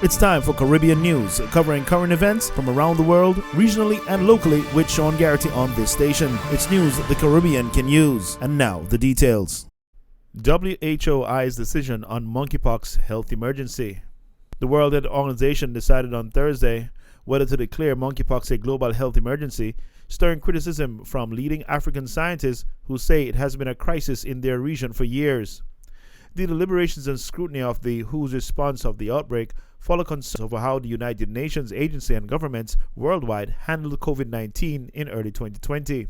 It's time for Caribbean News, covering current events from around the world, regionally and locally, with Sean Garrity on this station. It's news the Caribbean can use. And now, the details. WHO's decision on monkeypox health emergency. The World Health Organization decided on Thursday whether to declare monkeypox a global health emergency, stirring criticism from leading African scientists who say it has been a crisis in their region for years. The deliberations and scrutiny of the WHO's response of the outbreak follow concerns over how the United Nations agency and governments worldwide handled COVID-19 in early 2020.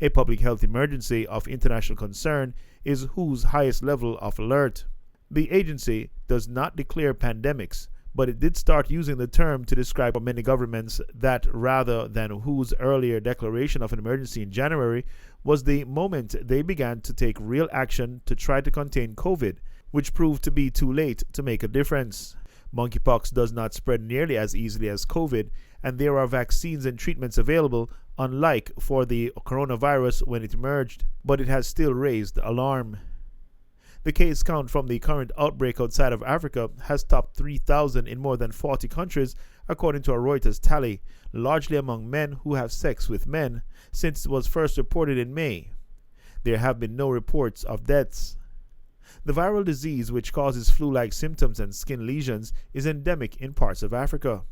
A public health emergency of international concern is WHO's highest level of alert. The agency does not declare pandemics, but it did start using the term to describe many governments that, rather than WHO's earlier declaration of an emergency in January, was the moment they began to take real action to try to contain COVID, which proved to be too late to make a difference. Monkeypox does not spread nearly as easily as COVID, and there are vaccines and treatments available, unlike for the coronavirus when it emerged, but it has still raised alarm. The case count from the current outbreak outside of Africa has topped 3,000 in more than 40 countries, according to a Reuters tally, largely among men who have sex with men, since it was first reported in May. There have been no reports of deaths. The viral disease, which causes flu-like symptoms and skin lesions, is endemic in parts of Africa.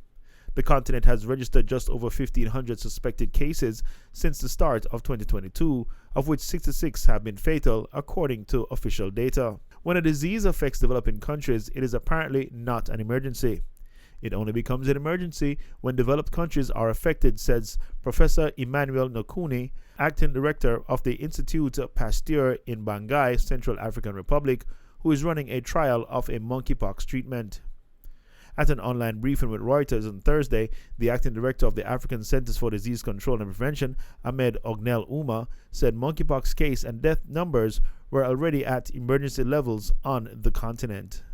The continent has registered just over 1,500 suspected cases since the start of 2022, of which 66 have been fatal, according to official data. When a disease affects developing countries, it is apparently not an emergency. It only becomes an emergency when developed countries are affected, says Professor Emmanuel Nokuni, acting director of the Institut Pasteur in Bangui, Central African Republic, who is running a trial of a monkeypox treatment. At an online briefing with Reuters on Thursday, the acting director of the African Centers for Disease Control and Prevention, Ahmed Ognel Ouma, said monkeypox case and death numbers were already at emergency levels on the continent.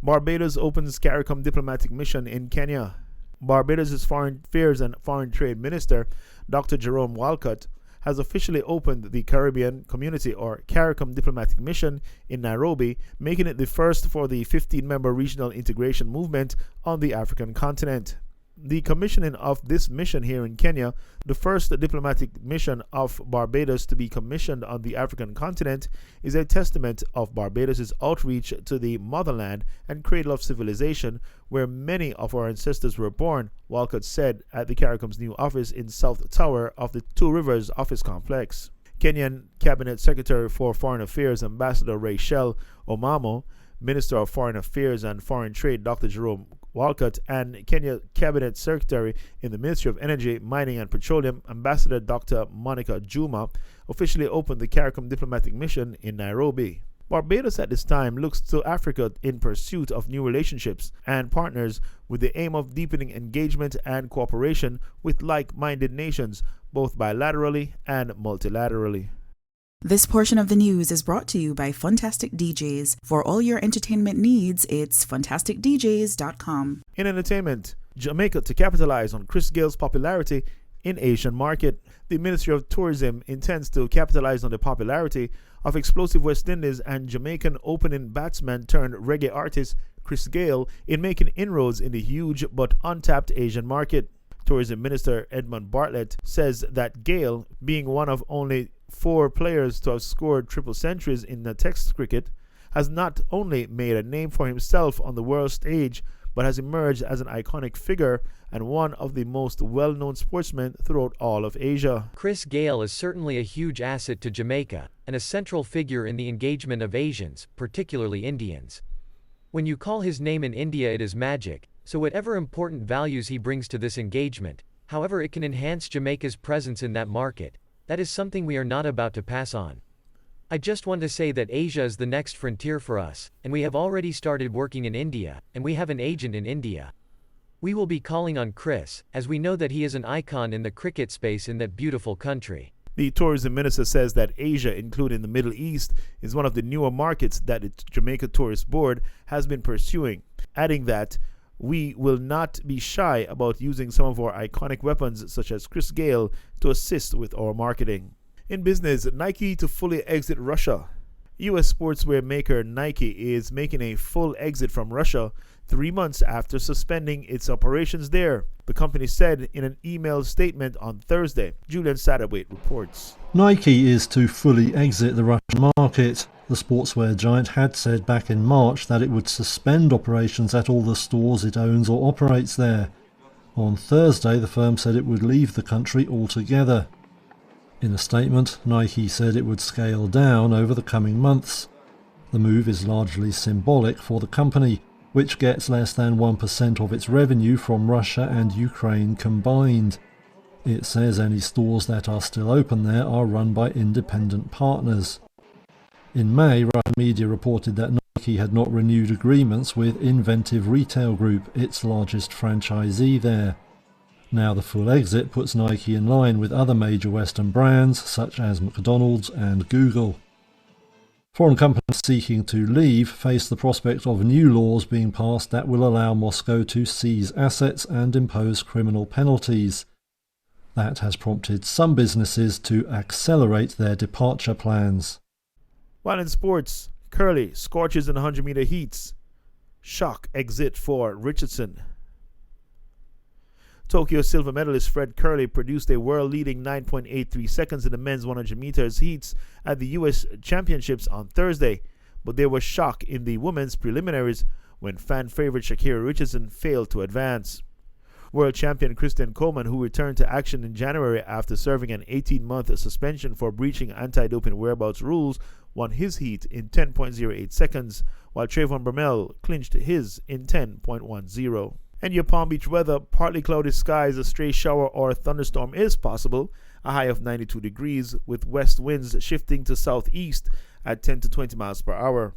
Barbados opens CARICOM diplomatic mission in Kenya. Barbados' Foreign Affairs and Foreign Trade Minister, Dr. Jerome Walcott, has officially opened the Caribbean Community or CARICOM diplomatic mission in Nairobi, making it the first for the 15-member regional integration movement on the African continent. The commissioning of this mission here in Kenya, the first diplomatic mission of Barbados to be commissioned on the African continent, is a testament of Barbados' outreach to the motherland and cradle of civilization, where many of our ancestors were born, Walcott said at the CARICOM's new office in South Tower of the Two Rivers office complex. Kenyan Cabinet Secretary for Foreign Affairs Ambassador Rachel Omamo, Minister of Foreign Affairs and Foreign Trade Dr. Jerome Walcott, and Kenya Cabinet Secretary in the Ministry of Energy, Mining and Petroleum, Ambassador Dr. Monica Juma, officially opened the CARICOM diplomatic mission in Nairobi. Barbados at this time looks to Africa in pursuit of new relationships and partners with the aim of deepening engagement and cooperation with like-minded nations, both bilaterally and multilaterally. This portion of the news is brought to you by Funtastic DJs. For all your entertainment needs, it's funtasticdjs.com. In entertainment, Jamaica to capitalize on Chris Gayle's popularity in Asian market. The Ministry of Tourism intends to capitalize on the popularity of explosive West Indies and Jamaican opening batsman turned reggae artist Chris Gayle in making inroads in the huge but untapped Asian market. Tourism Minister Edmund Bartlett says that Gayle, being one of only 4 players to have scored triple centuries in the Test cricket, has not only made a name for himself on the world stage, but has emerged as an iconic figure and one of the most well-known sportsmen throughout all of Asia. Chris Gayle is certainly a huge asset to Jamaica, and a central figure in the engagement of Asians, particularly Indians. When you call his name in India, it is magic, so whatever important values he brings to this engagement, however it can enhance Jamaica's presence in that market, that is something we are not about to pass on. I just want to say that Asia is the next frontier for us, and we have already started working in India, and we have an agent in India. We will be calling on Chris, as we know that he is an icon in the cricket space in that beautiful country. The tourism minister says that Asia, including the Middle East, is one of the newer markets that the Jamaica Tourist Board has been pursuing, adding that we will not be shy about using some of our iconic weapons such as Chris Gayle to assist with our marketing. In business, Nike to fully exit Russia. U.S. sportswear maker Nike is making a full exit from Russia, 3 months after suspending its operations there, the company said in an emailed statement on Thursday. Julian Satterwhite reports. Nike is to fully exit the Russian market. The sportswear giant had said back in March that it would suspend operations at all the stores it owns or operates there. On Thursday, the firm said it would leave the country altogether. In a statement, Nike said it would scale down over the coming months. The move is largely symbolic for the company, which gets less than 1% of its revenue from Russia and Ukraine combined. It says any stores that are still open there are run by independent partners. In May, Russian media reported that Nike had not renewed agreements with Inventive Retail Group, its largest franchisee there. Now the full exit puts Nike in line with other major Western brands such as McDonald's and Google. Foreign companies seeking to leave face the prospect of new laws being passed that will allow Moscow to seize assets and impose criminal penalties. That has prompted some businesses to accelerate their departure plans. While in sports, Kerley, scorches in 100-meter heats. Shock exit for Richardson. Tokyo silver medalist Fred Kerley produced a world-leading 9.83 seconds in the men's 100 meters heats at the U.S. Championships on Thursday, but there was shock in the women's preliminaries when fan favorite Shacarri Richardson failed to advance. World champion Kristen Coleman, who returned to action in January after serving an 18-month suspension for breaching anti-doping whereabouts rules, won his heat in 10.08 seconds, while Trayvon Bromell clinched his in 10.10. And your Palm Beach weather, partly cloudy skies, a stray shower or a thunderstorm is possible, a high of 92 degrees, with west winds shifting to southeast at 10 to 20 miles per hour.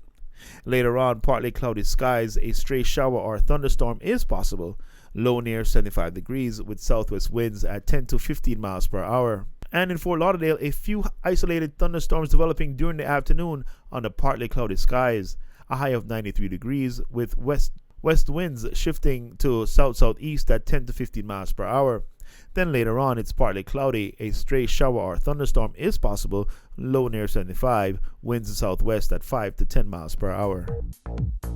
Later on, partly cloudy skies, a stray shower or thunderstorm is possible, low near 75 degrees, with southwest winds at 10 to 15 miles per hour. And in Fort Lauderdale, a few isolated thunderstorms developing during the afternoon under partly cloudy skies, a high of 93 degrees, with west winds shifting to south-southeast at 10 to 15 miles per hour. Then later on, it's partly cloudy. A stray shower or thunderstorm is possible, low near 75, winds southwest at 5 to 10 miles per hour.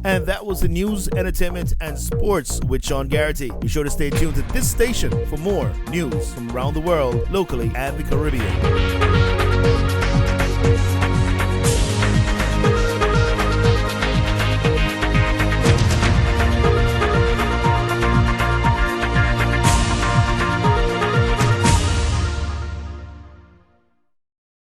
And that was the news, entertainment, and sports with Sean Garrity. Be sure to stay tuned to this station for more news from around the world, locally, and the Caribbean.